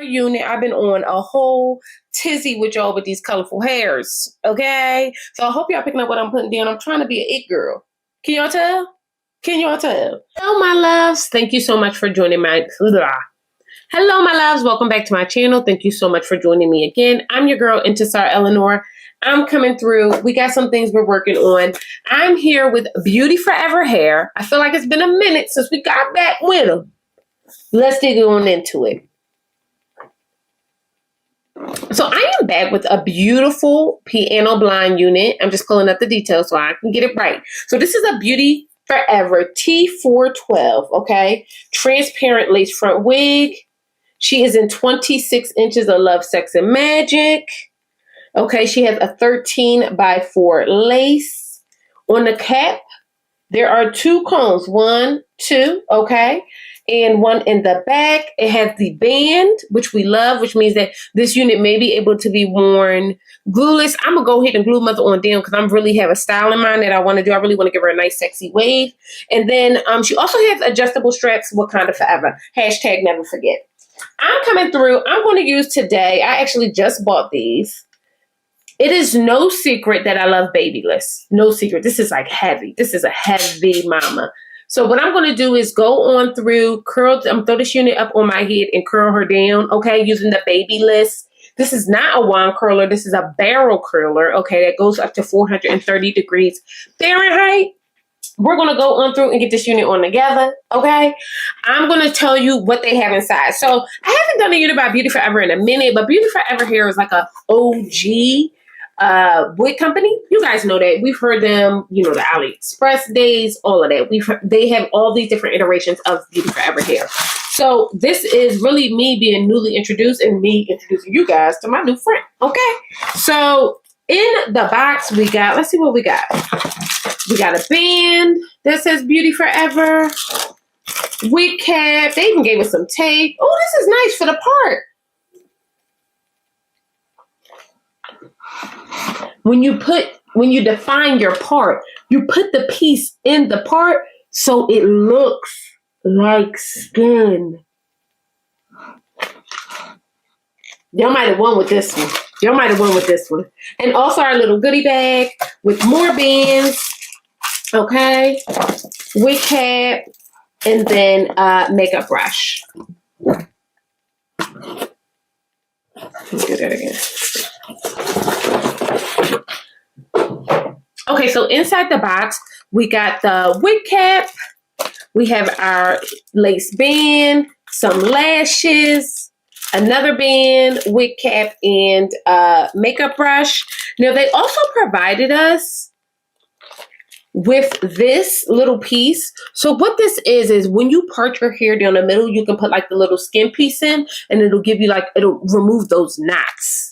unit. I've been on a whole tizzy with y'all with these colorful hairs, okay? So I hope y'all picking up what I'm putting down. I'm trying to be an it girl. Can y'all tell? Can y'all tell? Hello, my loves. Thank you so much for joining my... Hello, my loves. Welcome back to my channel. Thank you so much for joining me again. I'm your girl, Intisar Eleanor. I'm coming through. We got some things we're working on. I'm here with BeautyForever hair. I feel like it's been a minute since we got back with them. Let's dig on into it. So I am back with a beautiful piano blind unit. I'm just pulling up the details so I can get it right. So this is a BeautyForever T412, okay? Transparent lace front wig. She is in 26 inches of Love, Sex, and Magic. Okay, she has a 13x4 lace. On the cap, there are two combs. 1, 2, okay? And one in the back. It has the band, which we love, which means that this unit may be able to be worn glueless. I'm going to go ahead and glue mother on down because I really have a style in mind that I want to do. I really want to give her a nice, sexy wave. And then she also has adjustable straps, Wakanda Forever. Hashtag never forget. I'm coming through. I'm going to use today. I actually just bought these. It is no secret that I love babyless. No secret. This is like heavy. This is a heavy mama. So what I'm going to do is go on through, throw this unit up on my head and curl her down, okay, using the babyless. This is not a wand curler. This is a barrel curler, okay, that goes up to 430 degrees Fahrenheit. We're going to go on through and get this unit on together, okay? I'm going to tell you what they have inside. So I haven't done a unit by BeautyForever in a minute, but BeautyForever hair is like a OG wig company. You guys know that. We've heard them, you know, the AliExpress days, all of that. They have all these different iterations of BeautyForever hair. So this is really me being newly introduced and me introducing you guys to my new friend, okay? So in the box we got, let's see what we got. We got a band that says BeautyForever, wig cap. They even gave us some tape. Oh, this is nice for the part. When you define your part, you put the piece in the part so it looks like skin. Y'all might have won with this one. Y'all might have won with this one. And also our little goodie bag with more bands. Okay. Wig cap. And then makeup brush. Let's do that again. Okay, so inside the box, we got the wig cap. We have our lace band, some lashes, another band, wig cap, and makeup brush. Now, they also provided us with this little piece. So what this is when you part your hair down the middle, you can put like the little skin piece in, and it'll give you like, it'll remove those knots.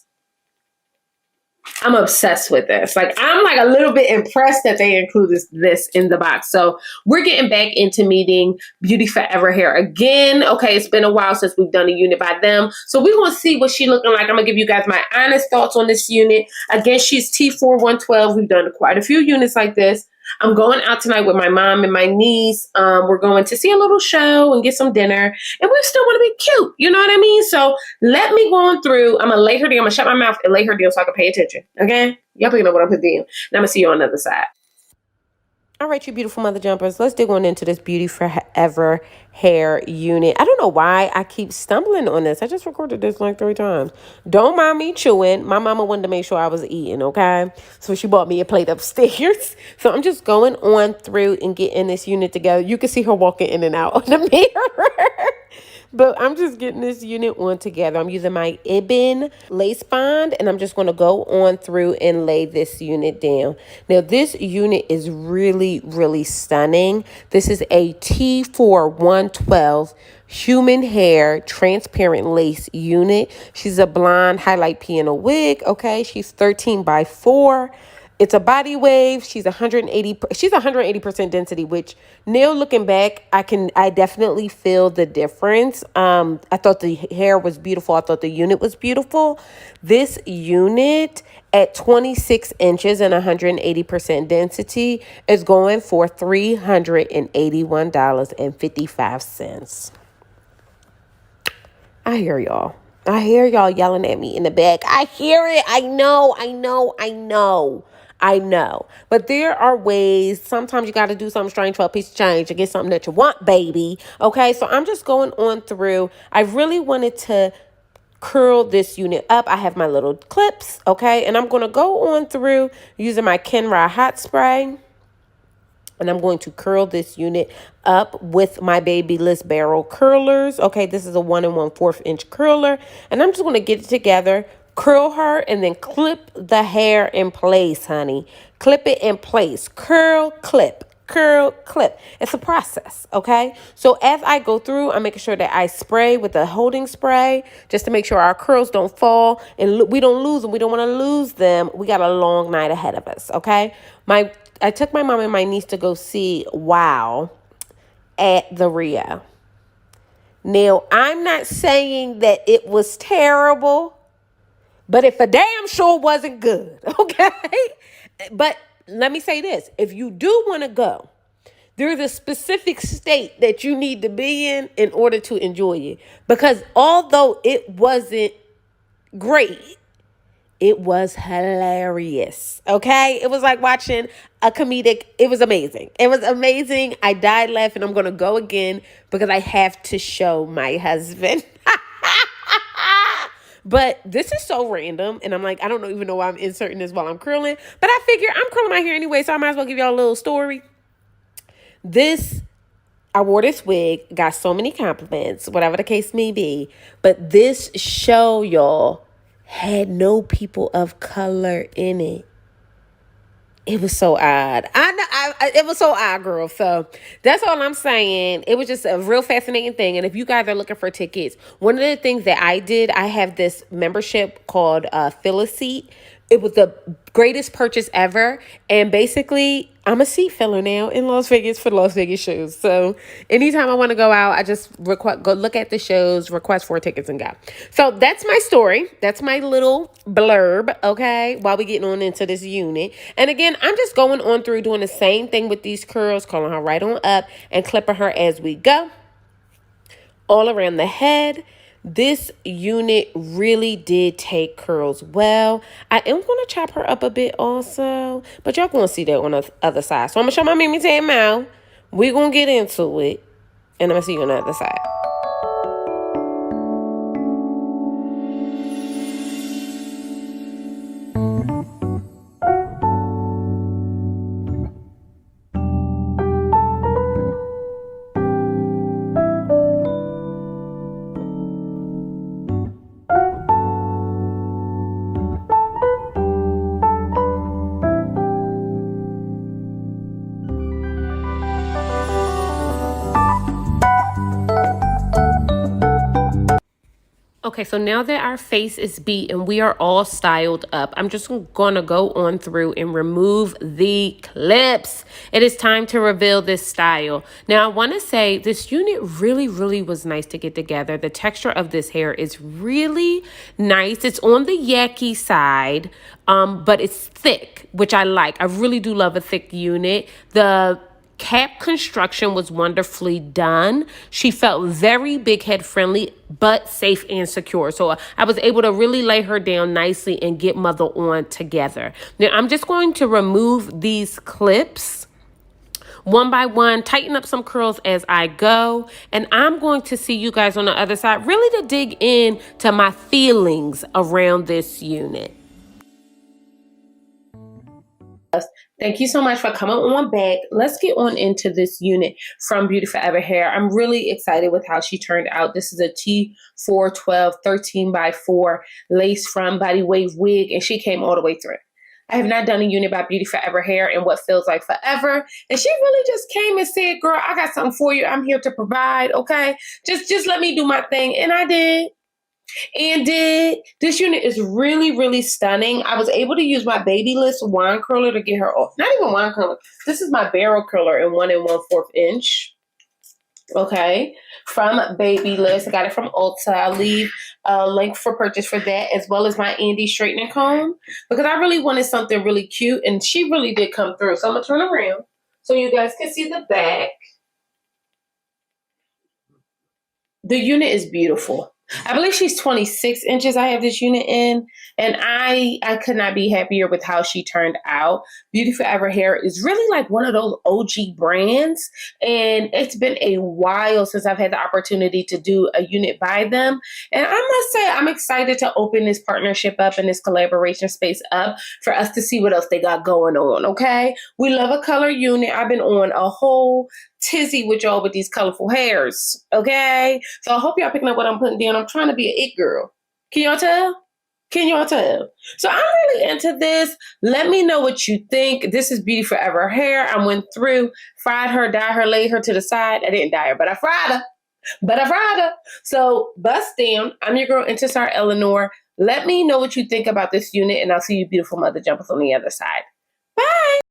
I'm obsessed with this. Like, I'm like a little bit impressed that they included this in the box. So we're getting back into meeting BeautyForever hair again. Okay, it's been a while since we've done a unit by them. So we're going to see what she's looking like. I'm going to give you guys my honest thoughts on this unit. Again, she's T4112. We've done quite a few units like this. I'm going out tonight with my mom and my niece. We're going to see a little show and get some dinner. And we still want to be cute. You know what I mean? So let me go on through. I'm going to lay her down. I'm going to shut my mouth and lay her down so I can pay attention. Okay? Y'all picking up what I'm putting down. Now I'm going to see you on the other side. All right, you beautiful mother jumpers. Let's dig on into this BeautyForever hair unit. I don't know why I keep stumbling on this. I just recorded this like 3 times. Don't mind me chewing. My mama wanted to make sure I was eating, okay? So she bought me a plate upstairs. So I'm just going on through and getting this unit together. You can see her walking in and out of the mirror. But I'm just getting this unit on together. I'm using my Ibn lace bond, and I'm just going to go on through and lay this unit down. Now, this unit is really, really stunning. This is a T4112 human hair transparent lace unit. She's a blonde highlight piano wig, okay? She's 13x4. It's a body wave. She's 180% density, which now looking back, I definitely feel the difference. I thought the hair was beautiful. I thought the unit was beautiful. This unit at 26 inches and 180% density is going for $381.55. I hear y'all. I hear y'all yelling at me in the back. I hear it. I know. But there are ways. Sometimes you got to do something strange for a piece of change to get something that you want, baby. Okay, so I'm just going on through. I really wanted to curl this unit up. I have my little clips, okay? And I'm going to go on through using my Kenra hot spray. And I'm going to curl this unit up with my Babyliss barrel curlers. Okay, this is a 1 1/4 inch curler. And I'm just going to get it together, curl her, and then clip the hair in place, honey. Clip it in place. Curl, clip. Curl, clip. It's a process, okay? So as I go through, I'm making sure that I spray with a holding spray just to make sure our curls don't fall and we don't lose them. We don't want to lose them. We got a long night ahead of us, okay? I took my mom and my niece to go see Wow at the Rio. Now, I'm not saying that it was terrible, but it for damn sure wasn't good, okay? But let me say this. If you do want to go, there's a specific state that you need to be in order to enjoy it. Because although it wasn't great, it was hilarious. Okay? It was like watching a comedic. It was amazing. It was amazing. I died laughing. I'm going to go again because I have to show my husband. But this is so random. And I'm like, I don't even know why I'm inserting this while I'm curling. But I figure I'm curling my hair anyway, so I might as well give y'all a little story. I wore this wig, got so many compliments, whatever the case may be. But this show, y'all, had no people of color in it. It was so odd. It was so odd, girl. So that's all I'm saying. It was just a real fascinating thing. And if you guys are looking for tickets, one of the things that I did, I have this membership called Fill a Seat. It was the greatest purchase ever. And basically, I'm a seat filler now in Las Vegas for Las Vegas shows. So anytime I want to go out, I just go look at the shows, request for tickets, and go. So that's my story. That's my little blurb, okay, while we getting on into this unit. And again, I'm just going on through doing the same thing with these curls, calling her right on up and clipping her as we go. All around the head. This unit really did take curls well. I am going to chop her up a bit also, but y'all going to see that on the other side. So I'm going to show my Mimi Tan mouth. We're going to get into it, and I'm going to see you on the other side. Okay, so now that our face is beat and we are all styled up, I'm just going to go on through and remove the clips. It is time to reveal this style. Now, I want to say this unit really, really was nice to get together. The texture of this hair is really nice. It's on the yucky side, but it's thick, which I like. I really do love a thick unit. The cap construction was wonderfully done. She felt very big head friendly, but safe and secure. So I was able to really lay her down nicely and get mother on together. Now I'm just going to remove these clips one by one, tighten up some curls as I go. And I'm going to see you guys on the other side, really to dig in to my feelings around this unit. Thank you so much for coming on back. Let's get on into this unit from BeautyForever Hair. I'm really excited with how she turned out. This is a T412 13x4 lace front body wave wig, and she came all the way through. I have not done a unit by BeautyForever Hair in what feels like forever. And she really just came and said, girl, I got something for you. I'm here to provide, okay? Just let me do my thing. And I did. This unit is really, really stunning. I was able to use my Babyliss wine curler to get her off. Not even wine curler. This is my barrel curler in 1 1/4 inch. Okay. From Babyliss. I got it from Ulta. I'll leave a link for purchase for that, as well as my Andy straightening comb, because I really wanted something really cute, and she really did come through. So I'm going to turn around so you guys can see the back. The unit is beautiful. I believe she's 26 inches. I have this unit in, and I could not be happier with how she turned out. BeautyForever hair is really like one of those OG brands, and it's been a while since I've had the opportunity to do a unit by them. And I must say, I'm excited to open this partnership up and this collaboration space up for us to see what else they got going on. Okay, we love a color unit. I've been on a whole tizzy with y'all with these colorful hairs. Okay, so I hope y'all picking up what I'm putting down. I'm trying to be an it girl. Can y'all tell? Can y'all tell? So I'm really into this. Let me know what you think. This is BeautyForever hair. I went through, fried her, dyed her, laid her to the side. I didn't dye her, but I fried her. So bust down. I'm your girl, Intisar Eleanor. Let me know what you think about this unit, and I'll see you beautiful mother jumpers on the other side. Bye.